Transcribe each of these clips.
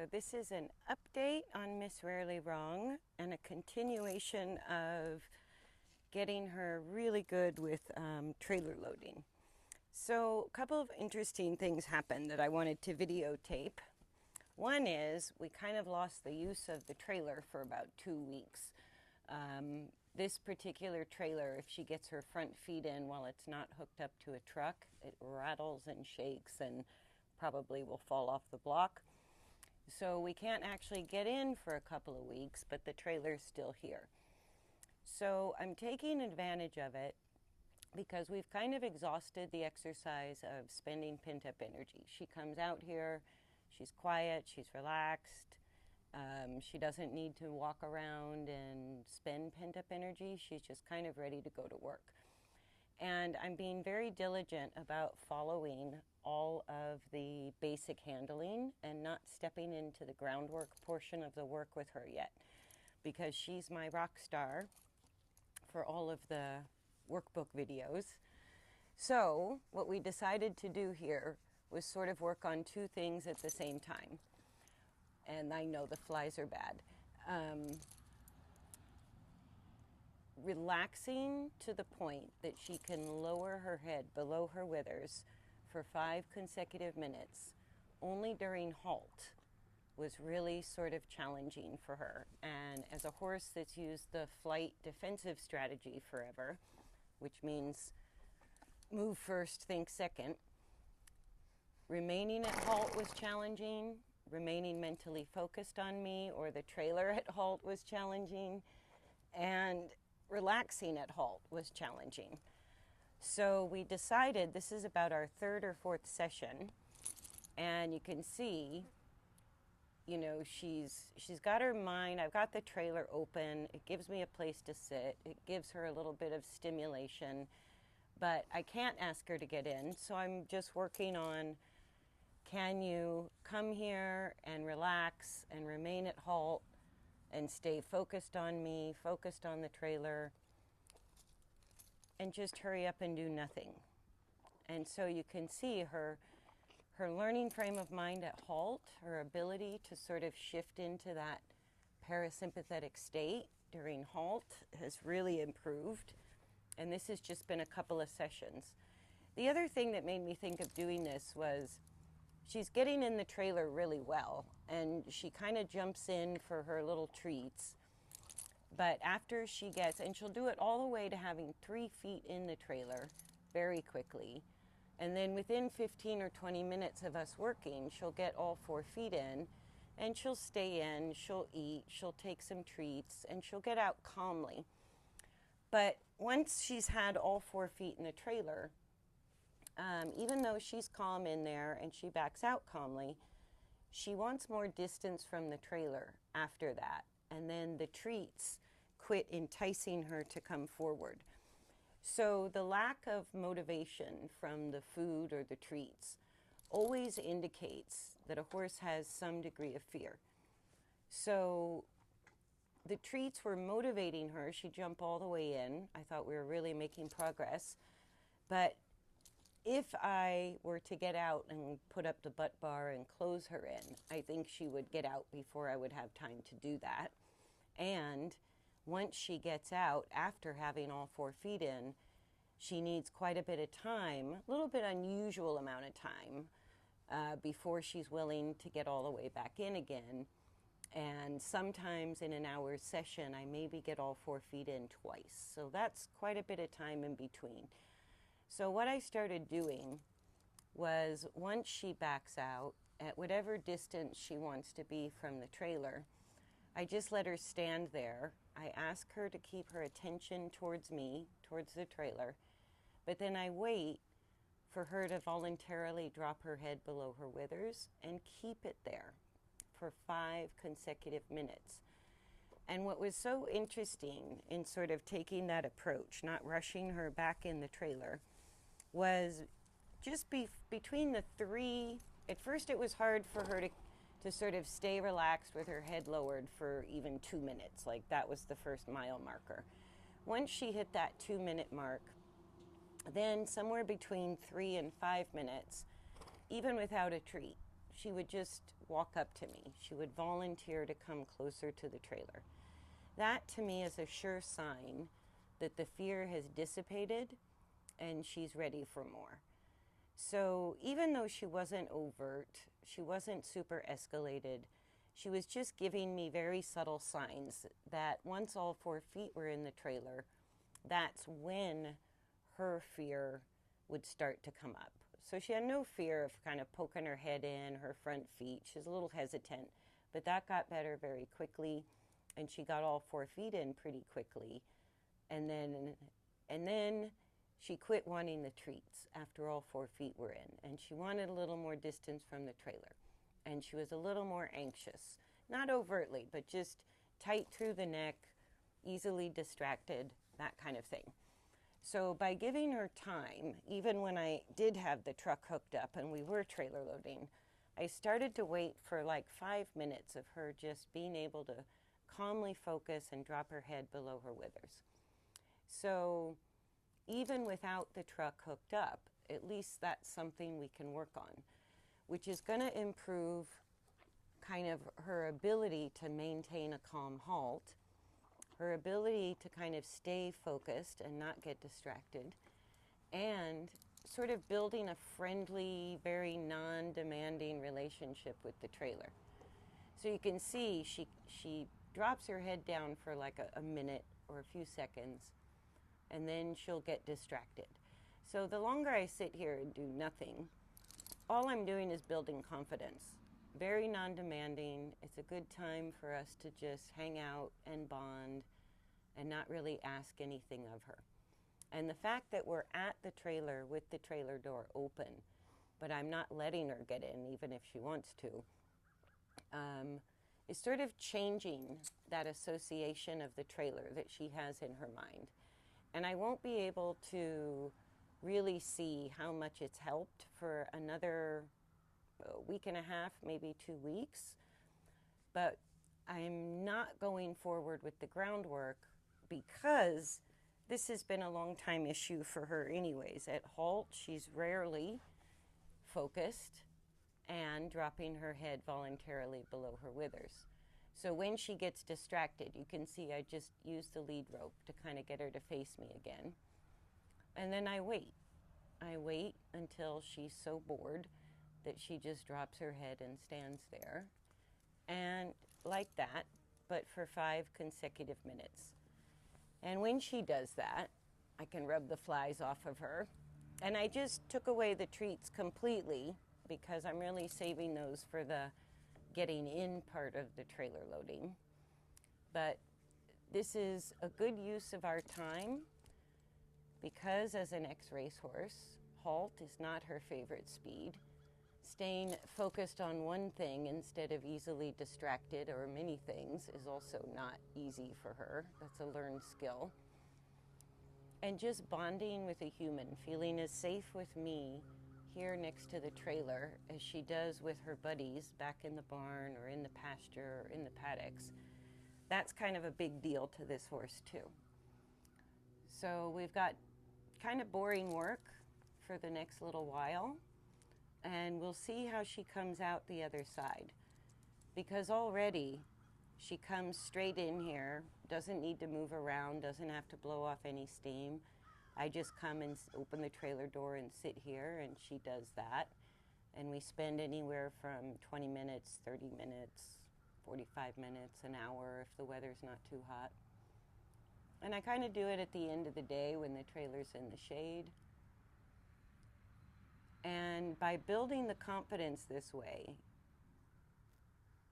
So this is an update on Miss Rarely Wrong and a continuation of getting her really good with trailer loading. So a couple of interesting things happened that I wanted to videotape. One is we kind of lost the use of the trailer for about 2 weeks. This particular trailer, if she gets her front feet in while it's not hooked up to a truck, it rattles and shakes and probably will fall off the block. So we can't actually get in for a couple of weeks, but the trailer's still here. So I'm taking advantage of it because we've kind of exhausted the exercise of spending pent-up energy. She comes out here, she's quiet, she's relaxed. She doesn't need to walk around and spend pent-up energy. She's just kind of ready to go to work. And I'm being very diligent about following all of the basic handling and not stepping into the groundwork portion of the work with her yet, because she's my rock star for all of the workbook videos. So what we decided to do here was sort of work on two things at the same time. And I know the flies are bad. Relaxing to the point that she can lower her head below her withers for 5 consecutive minutes, only during halt, was really sort of challenging for her. And as a horse that's used the flight defensive strategy forever, which means move first, think second, remaining at halt was challenging, remaining mentally focused on me or the trailer at halt was challenging, and relaxing at halt was challenging. So we decided, this is about our 3rd or 4th session, and you can see, you know, she's got her mind. I've got the trailer open. It gives me a place to sit. It gives her a little bit of stimulation, but I can't ask her to get in, so I'm just working on, can you come here and relax and remain at halt and stay focused on me, focused on the trailer, and just hurry up and do nothing. And so you can see her learning frame of mind at halt, her ability to sort of shift into that parasympathetic state during halt has really improved. And this has just been a couple of sessions. The other thing that made me think of doing this was she's getting in the trailer really well, and she kind of jumps in for her little treats. But after she gets, and she'll do it all the way to having 3 feet in the trailer very quickly. And then within 15 or 20 minutes of us working, she'll get all 4 feet in, and she'll stay in, she'll eat, she'll take some treats, and she'll get out calmly. But once she's had all 4 feet in the trailer, even though she's calm in there and she backs out calmly, she wants more distance from the trailer after that. And then the treats quit enticing her to come forward. So the lack of motivation from the food or the treats always indicates that a horse has some degree of fear. So the treats were motivating her. She'd jump all the way in. I thought we were really making progress. But if I were to get out and put up the butt bar and close her in, I think she would get out before I would have time to do that. And once she gets out, after having all 4 feet in, she needs quite a bit of time, a little bit unusual amount of time, before she's willing to get all the way back in again. And sometimes in an hour's session, I maybe get all 4 feet in twice. So that's quite a bit of time in between. So what I started doing was, once she backs out, at whatever distance she wants to be from the trailer, I just let her stand there. I ask her to keep her attention towards me, towards the trailer, but then I wait for her to voluntarily drop her head below her withers and keep it there for 5 consecutive minutes. And what was so interesting in sort of taking that approach, not rushing her back in the trailer, was just between the 3, at first it was hard for her to sort of stay relaxed with her head lowered for even 2 minutes. Like, that was the first mile marker. Once she hit that 2-minute mark, then somewhere between 3 and 5 minutes, even without a treat, she would just walk up to me. She would volunteer to come closer to the trailer. That to me is a sure sign that the fear has dissipated and she's ready for more. So even though she wasn't overt, she wasn't super escalated, she was just giving me very subtle signs that once all 4 feet were in the trailer, that's when her fear would start to come up. So she had no fear of kind of poking her head in, her front feet. She was a little hesitant, but that got better very quickly, and she got all 4 feet in pretty quickly. And then she quit wanting the treats after all 4 feet were in, and she wanted a little more distance from the trailer. And she was a little more anxious, not overtly, but just tight through the neck, easily distracted, that kind of thing. So by giving her time, even when I did have the truck hooked up and we were trailer loading, I started to wait for like 5 minutes of her just being able to calmly focus and drop her head below her withers. So even without the truck hooked up, at least that's something we can work on, which is going to improve kind of her ability to maintain a calm halt, her ability to kind of stay focused and not get distracted, and sort of building a friendly, very non-demanding relationship with the trailer. So you can see she drops her head down for like a minute or a few seconds, and then she'll get distracted. So the longer I sit here and do nothing, all I'm doing is building confidence. Very non-demanding. It's a good time for us to just hang out and bond and not really ask anything of her. And the fact that we're at the trailer with the trailer door open, but I'm not letting her get in even if she wants to, is sort of changing that association of the trailer that she has in her mind. And I won't be able to really see how much it's helped for another week and a half, maybe 2 weeks. But I'm not going forward with the groundwork because this has been a long time issue for her anyways. At halt, she's rarely focused and dropping her head voluntarily below her withers. So when she gets distracted, you can see I just use the lead rope to kind of get her to face me again. And then I wait. I wait until she's so bored that she just drops her head and stands there. And like that, but for 5 consecutive minutes. And when she does that, I can rub the flies off of her. And I just took away the treats completely because I'm really saving those for the getting in part of the trailer loading. But this is a good use of our time because as an ex-racehorse, halt is not her favorite speed. Staying focused on one thing instead of easily distracted or many things is also not easy for her. That's a learned skill. And just bonding with a human, feeling as safe with me here next to the trailer as she does with her buddies back in the barn or in the pasture or in the paddocks, that's kind of a big deal to this horse too. So we've got kind of boring work for the next little while, and we'll see how she comes out the other side. Because already she comes straight in here, doesn't need to move around, doesn't have to blow off any steam. I just come and open the trailer door and sit here, and she does that. And we spend anywhere from 20 minutes, 30 minutes, 45 minutes, an hour if the weather's not too hot. And I kind of do it at the end of the day when the trailer's in the shade. And by building the confidence this way,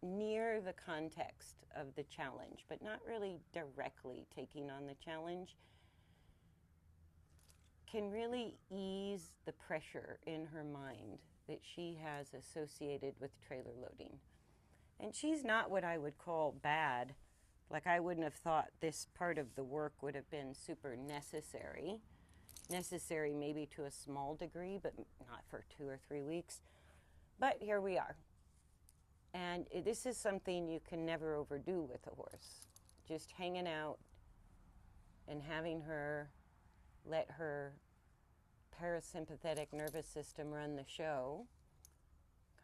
near the context of the challenge, but not really directly taking on the challenge, can really ease the pressure in her mind that she has associated with trailer loading. And she's not what I would call bad. Like, I wouldn't have thought this part of the work would have been super necessary. Necessary maybe to a small degree, but not for 2 or 3 weeks. But here we are. And this is something you can never overdo with a horse. Just hanging out and having her let her parasympathetic nervous system run the show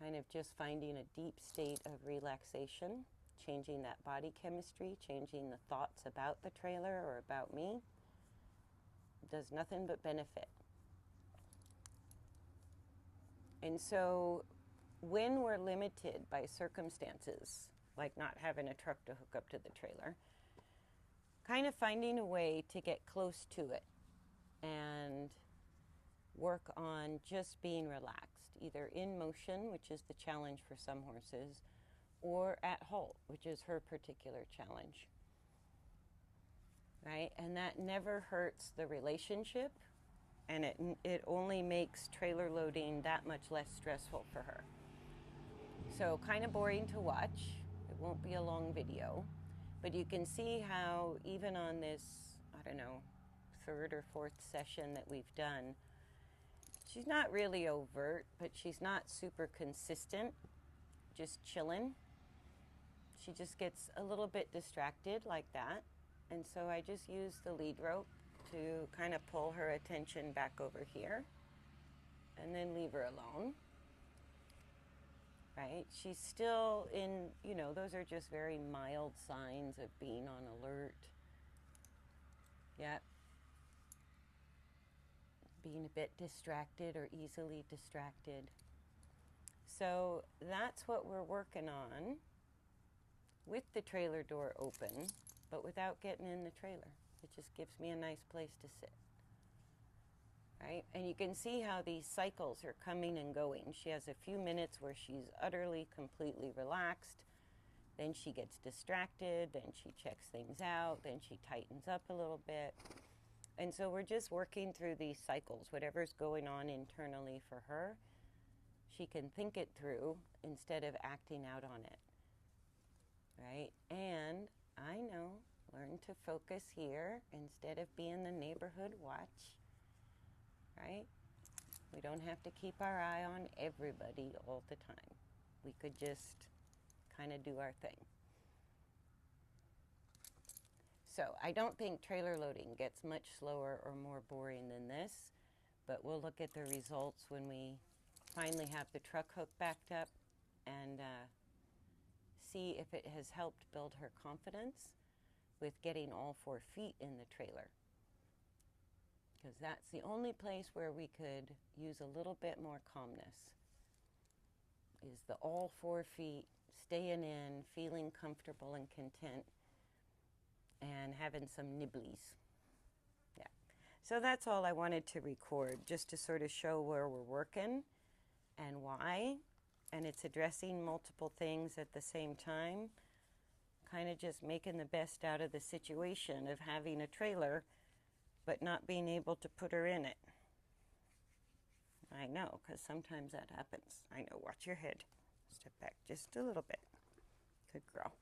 kind of just finding a deep state of relaxation, changing that body chemistry, changing the thoughts about the trailer or about me. Does nothing but benefit. And so when we're limited by circumstances, like not having a truck to hook up to the trailer, kind of finding a way to get close to it and work on just being relaxed, either in motion, which is the challenge for some horses, or at halt, which is her particular challenge. Right? And that never hurts the relationship, and it only makes trailer loading that much less stressful for her. So kind of boring to watch. It won't be a long video, but you can see how even on this, I don't know, third or fourth session that we've done, she's not really overt, but she's not super consistent, just chilling. She just gets a little bit distracted like that. And so I just use the lead rope to kind of pull her attention back over here and then leave her alone. Right? She's still in, you know, those are just very mild signs of being on alert. Yep. Being a bit distracted or easily distracted. So that's what we're working on with the trailer door open, but without getting in the trailer. It just gives me a nice place to sit. Right? And you can see how these cycles are coming and going. She has a few minutes where she's utterly, completely relaxed. Then she gets distracted. Then she checks things out. Then she tightens up a little bit. And so we're just working through these cycles. Whatever's going on internally for her, she can think it through instead of acting out on it. Right? And I know, learn to focus here instead of being the neighborhood watch. Right? We don't have to keep our eye on everybody all the time. We could just kind of do our thing. So I don't think trailer loading gets much slower or more boring than this, but we'll look at the results when we finally have the truck hook backed up and see if it has helped build her confidence with getting all 4 feet in the trailer. Because that's the only place where we could use a little bit more calmness, is the all 4 feet, staying in, feeling comfortable and content, and having some nibblies. Yeah. So that's all I wanted to record, just to sort of show where we're working and why. And it's addressing multiple things at the same time, kind of just making the best out of the situation of having a trailer but not being able to put her in it. I know, because sometimes that happens. I know, watch your head. Step back just a little bit. Good girl.